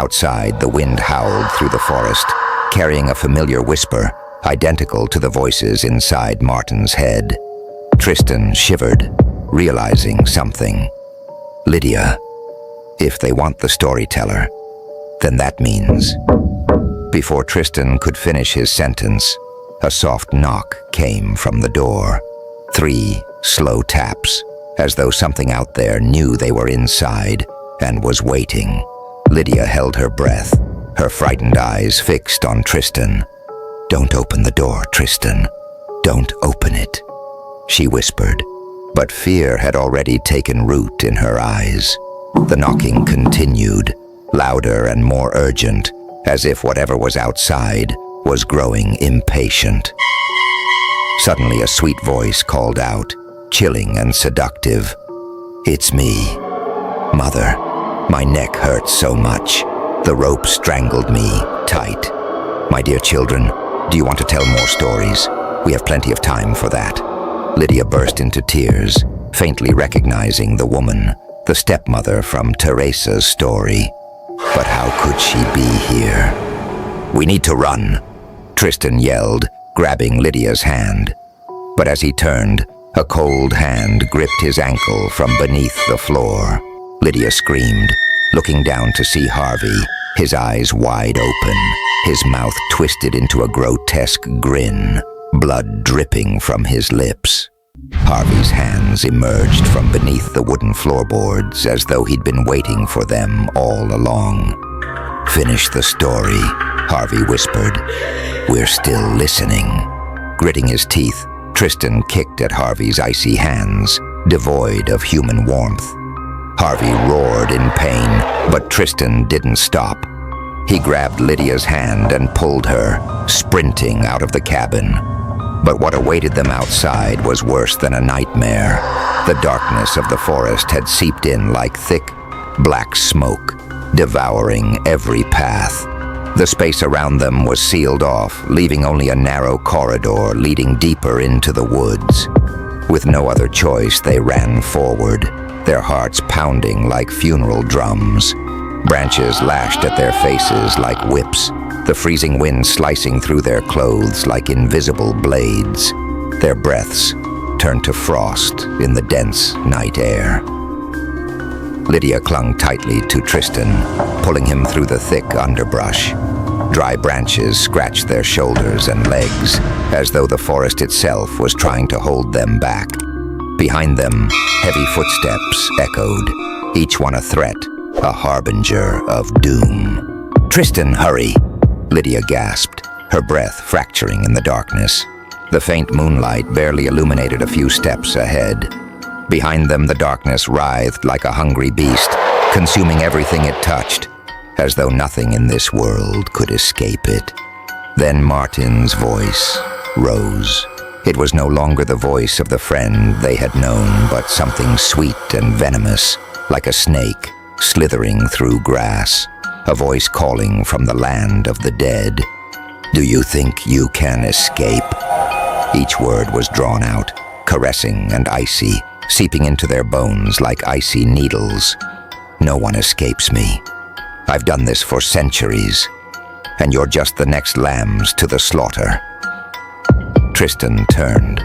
Outside, the wind howled through the forest, carrying a familiar whisper, identical to the voices inside Martin's head. Tristan shivered, realizing something. Lydia. If they want the storyteller, then that means... Before Tristan could finish his sentence, a soft knock came from the door. 3 slow taps, as though something out there knew they were inside and was waiting. Lydia held her breath, her frightened eyes fixed on Tristan. "Don't open the door, Tristan. Don't open it," she whispered, but fear had already taken root in her eyes. The knocking continued, louder and more urgent, as if whatever was outside was growing impatient. Suddenly a sweet voice called out, chilling and seductive. "It's me. Mother, my neck hurts so much. The rope strangled me tight. My dear children, do you want to tell more stories? We have plenty of time for that." Lydia burst into tears, faintly recognizing the woman, the stepmother from Teresa's story. But how could she be here? "We need to run," Tristan yelled, grabbing Lydia's hand. But as he turned, a cold hand gripped his ankle from beneath the floor. Lydia screamed, looking down to see Harvey, his eyes wide open, his mouth twisted into a grotesque grin, blood dripping from his lips. Harvey's hands emerged from beneath the wooden floorboards as though he'd been waiting for them all along. "Finish the story," Harvey whispered. "We're still listening." Gritting his teeth, Tristan kicked at Harvey's icy hands, devoid of human warmth. Harvey roared in pain, but Tristan didn't stop. He grabbed Lydia's hand and pulled her, sprinting out of the cabin. But what awaited them outside was worse than a nightmare. The darkness of the forest had seeped in like thick, black smoke, devouring every path. The space around them was sealed off, leaving only a narrow corridor leading deeper into the woods. With no other choice, they ran forward, their hearts pounding like funeral drums. Branches lashed at their faces like whips, the freezing wind slicing through their clothes like invisible blades. Their breaths turned to frost in the dense night air. Lydia clung tightly to Tristan, pulling him through the thick underbrush. Dry branches scratched their shoulders and legs, as though the forest itself was trying to hold them back. Behind them, heavy footsteps echoed, each one a threat, a harbinger of doom. "Tristan, hurry!" Lydia gasped, her breath fracturing in the darkness. The faint moonlight barely illuminated a few steps ahead. Behind them, the darkness writhed like a hungry beast, consuming everything it touched, as though nothing in this world could escape it. Then Martin's voice rose. It was no longer the voice of the friend they had known, but something sweet and venomous, like a snake slithering through grass, a voice calling from the land of the dead. "Do you think you can escape?" Each word was drawn out, caressing and icy, seeping into their bones like icy needles. "No one escapes me. I've done this for centuries, and you're just the next lambs to the slaughter." Tristan turned,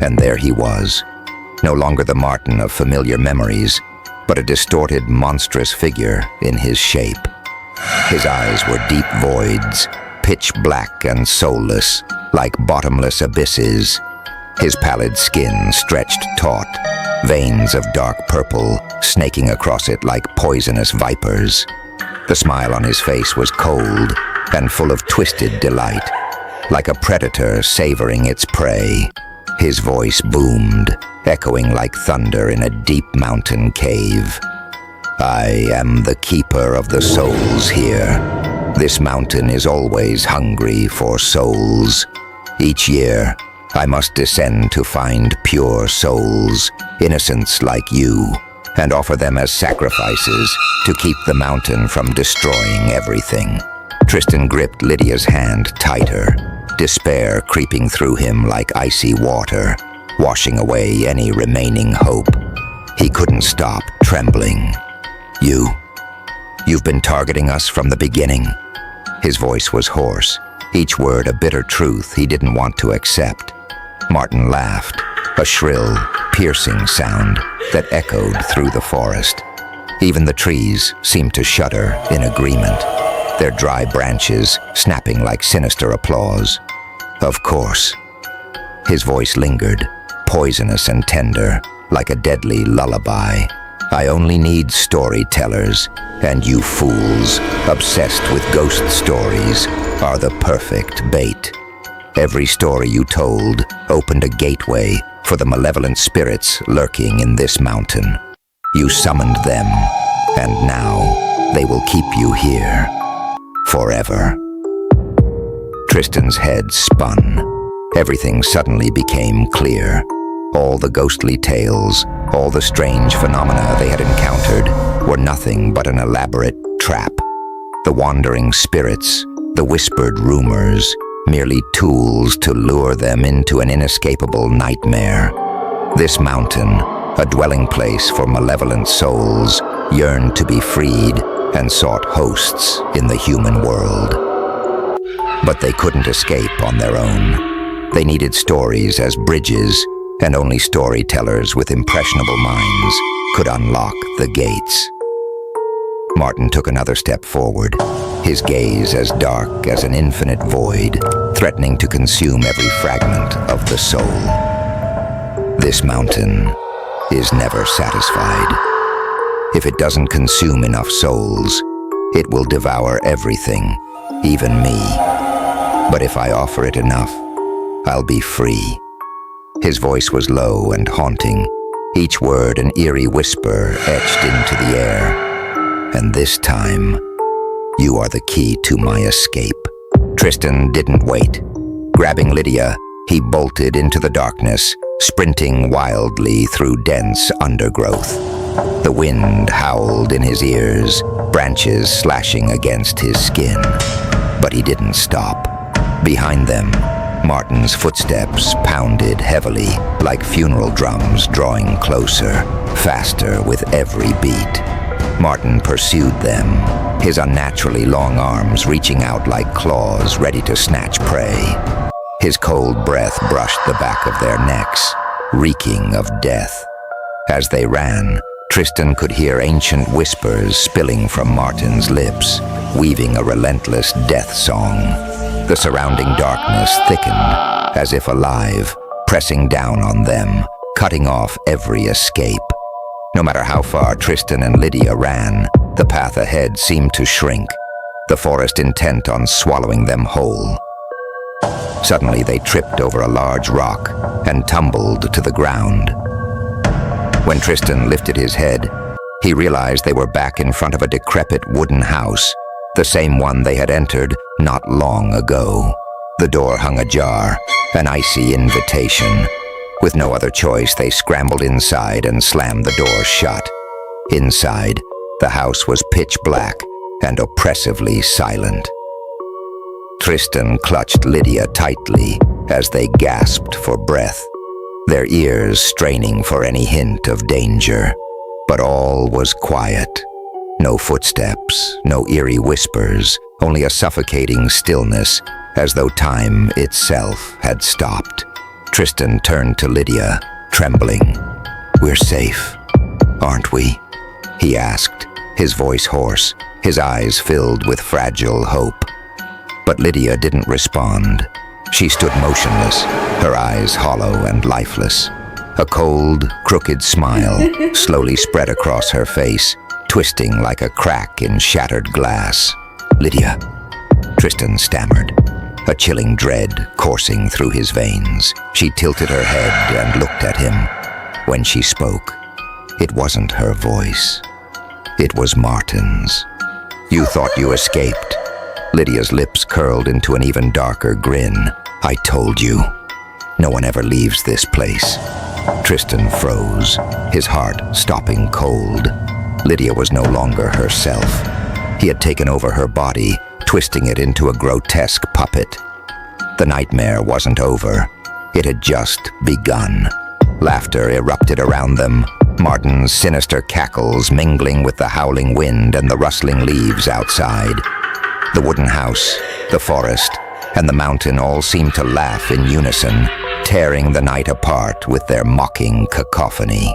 and there he was, no longer the Martin of familiar memories, but a distorted, monstrous figure in his shape. His eyes were deep voids, pitch black and soulless, like bottomless abysses. His pallid skin stretched taut, veins of dark purple snaking across it like poisonous vipers. The smile on his face was cold and full of twisted delight, like a predator savoring its prey. His voice boomed, echoing like thunder in a deep mountain cave. "I am the keeper of the souls here. This mountain is always hungry for souls. Each year, I must descend to find pure souls, innocents like you, and offer them as sacrifices to keep the mountain from destroying everything." Tristan gripped Lydia's hand tighter, despair creeping through him like icy water, washing away any remaining hope. He couldn't stop trembling. You've been targeting us from the beginning." His voice was hoarse, each word a bitter truth he didn't want to accept. Martin laughed, a shrill, piercing sound that echoed through the forest. Even the trees seemed to shudder in agreement, their dry branches snapping like sinister applause. "Of course." His voice lingered, poisonous and tender, like a deadly lullaby. "I only need storytellers, and you fools, obsessed with ghost stories, are the perfect bait. Every story you told opened a gateway for the malevolent spirits lurking in this mountain. You summoned them, and now they will keep you here, forever." Tristan's head spun. Everything suddenly became clear. All the ghostly tales, all the strange phenomena they had encountered were nothing but an elaborate trap. The wandering spirits, the whispered rumors, merely tools to lure them into an inescapable nightmare. This mountain, a dwelling place for malevolent souls, yearned to be freed and sought hosts in the human world. But they couldn't escape on their own. They needed stories as bridges, and only storytellers with impressionable minds could unlock the gates. Martin took another step forward, his gaze as dark as an infinite void, threatening to consume every fragment of the soul. This mountain is never satisfied. If it doesn't consume enough souls, it will devour everything, even me. But if I offer it enough, I'll be free. His voice was low and haunting, each word an eerie whisper etched into the air. "And this time, you are the key to my escape." Tristan didn't wait. Grabbing Lydia, he bolted into the darkness, sprinting wildly through dense undergrowth. The wind howled in his ears, branches slashing against his skin. But he didn't stop. Behind them, Martin's footsteps pounded heavily, like funeral drums drawing closer, faster with every beat. Martin pursued them, his unnaturally long arms reaching out like claws ready to snatch prey. His cold breath brushed the back of their necks, reeking of death. As they ran, Tristan could hear ancient whispers spilling from Martin's lips, weaving a relentless death song. The surrounding darkness thickened, as if alive, pressing down on them, cutting off every escape. No matter how far Tristan and Lydia ran, the path ahead seemed to shrink, the forest intent on swallowing them whole. Suddenly they tripped over a large rock and tumbled to the ground. When Tristan lifted his head, he realized they were back in front of a decrepit wooden house, the same one they had entered not long ago. The door hung ajar, an icy invitation. With no other choice, they scrambled inside and slammed the door shut. Inside, the house was pitch black and oppressively silent. Tristan clutched Lydia tightly as they gasped for breath, their ears straining for any hint of danger. But all was quiet. No footsteps, no eerie whispers, only a suffocating stillness, as though time itself had stopped. Tristan turned to Lydia, trembling. "We're safe, aren't we?" he asked, his voice hoarse, his eyes filled with fragile hope. But Lydia didn't respond. She stood motionless, her eyes hollow and lifeless. A cold, crooked smile slowly spread across her face, twisting like a crack in shattered glass. "Lydia," Tristan stammered, a chilling dread coursing through his veins. She tilted her head and looked at him. When she spoke, it wasn't her voice. It was Martin's. "You thought you escaped." Lydia's lips curled into an even darker grin. "I told you. No one ever leaves this place." Tristan froze, his heart stopping cold. Lydia was no longer herself. He had taken over her body, twisting it into a grotesque puppet. The nightmare wasn't over. It had just begun. Laughter erupted around them, Martin's sinister cackles mingling with the howling wind and the rustling leaves outside. The wooden house, the forest, and the mountain all seemed to laugh in unison, tearing the night apart with their mocking cacophony.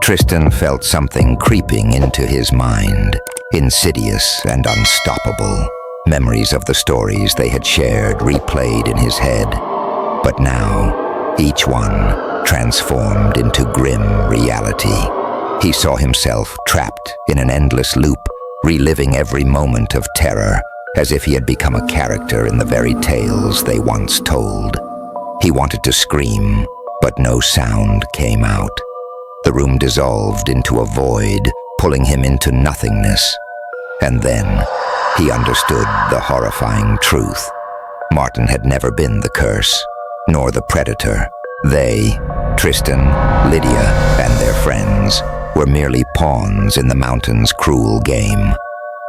Tristan felt something creeping into his mind, insidious and unstoppable. Memories of the stories they had shared replayed in his head, but now, each one transformed into grim reality. He saw himself trapped in an endless loop, reliving every moment of terror, as if he had become a character in the very tales they once told. He wanted to scream, but no sound came out. The room dissolved into a void, pulling him into nothingness. And then, he understood the horrifying truth. Martin had never been the curse, nor the predator. They, Tristan, Lydia, and their friends, were merely pawns in the mountain's cruel game.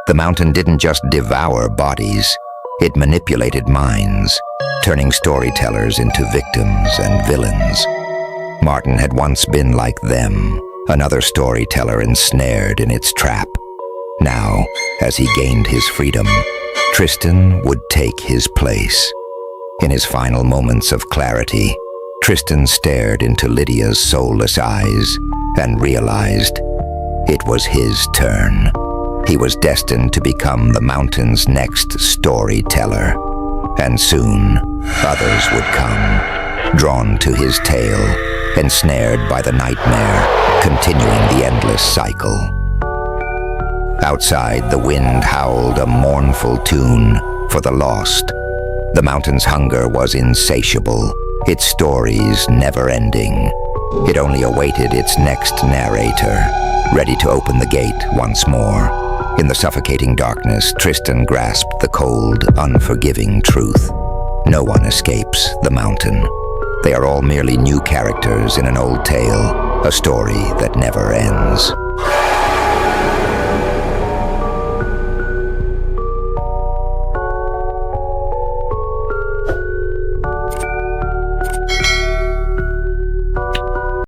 The mountain didn't just devour bodies, it manipulated minds, turning storytellers into victims and villains. Martin had once been like them, another storyteller ensnared in its trap. Now, as he gained his freedom, Tristan would take his place. In his final moments of clarity, Tristan stared into Lydia's soulless eyes and realized it was his turn. He was destined to become the mountain's next storyteller, and soon others would come, drawn to his tale, ensnared by the nightmare, continuing the endless cycle. Outside, the wind howled a mournful tune for the lost. The mountain's hunger was insatiable, its stories never-ending. It only awaited its next narrator, ready to open the gate once more. In the suffocating darkness, Tristan grasped the cold, unforgiving truth. No one escapes the mountain. They are all merely new characters in an old tale, a story that never ends.